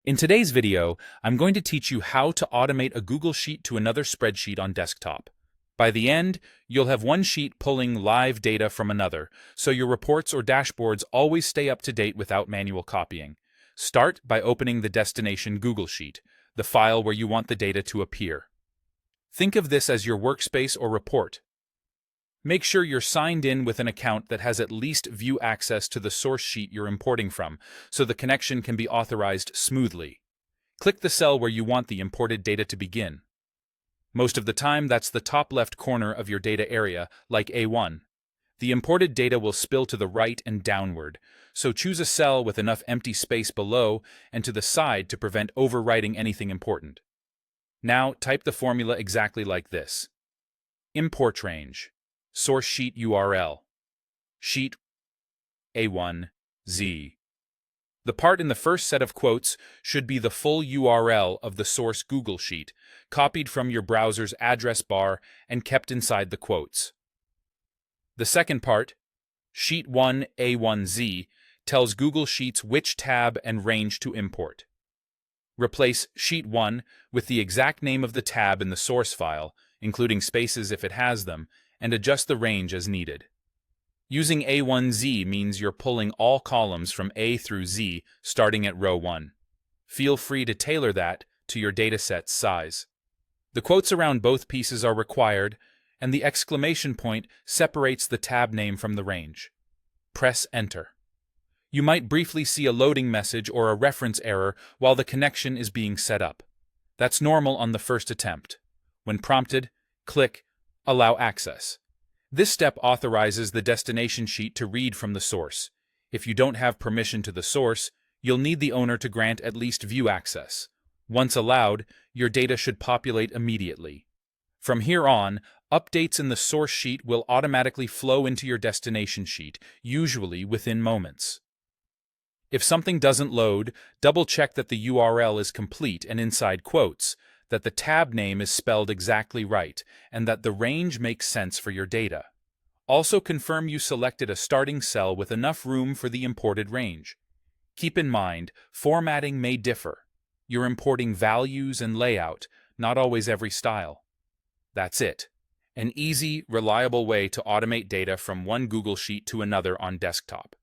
In today's video, I'm going to teach you how to automate a Google Sheet to another spreadsheet on desktop. By the end, you'll have one sheet pulling live data from another, so your reports or dashboards always stay up to date without manual copying. Start by opening the destination Google Sheet, the file where you want the data to appear. Think of this as your workspace or report. Make sure you're signed in with an account that has at least view access to the source sheet you're importing from, so the connection can be authorized smoothly. Click the cell where you want the imported data to begin. Most of the time, that's the top left corner of your data area, like A1. The imported data will spill to the right and downward, so choose a cell with enough empty space below and to the side to prevent overwriting anything important. Now, type the formula exactly like this. Import range. Source sheet URL. Sheet A1Z. The part in the first set of quotes should be the full URL of the source Google Sheet, copied from your browser's address bar and kept inside the quotes. The second part, Sheet 1 A1Z, tells Google Sheets which tab and range to import. Replace Sheet 1 with the exact name of the tab in the source file, including spaces if it has them, and adjust the range as needed. Using A1Z means you're pulling all columns from A through Z starting at row 1. Feel free to tailor that to your dataset's size. The quotes around both pieces are required, and the exclamation point separates the tab name from the range. Press Enter. You might briefly see a loading message or a reference error while the connection is being set up. That's normal on the first attempt. When prompted, click Allow Access. This step authorizes the destination sheet to read from the source. If you don't have permission to the source, you'll need the owner to grant at least view access. Once allowed, your data should populate immediately. From here on, updates in the source sheet will automatically flow into your destination sheet, usually within moments. If something doesn't load, double-check that the URL is complete and inside quotes, that the tab name is spelled exactly right, and that the range makes sense for your data. Also confirm you selected a starting cell with enough room for the imported range. Keep in mind, formatting may differ. You're importing values and layout, not always every style. That's it. An easy, reliable way to automate data from one Google Sheet to another on desktop.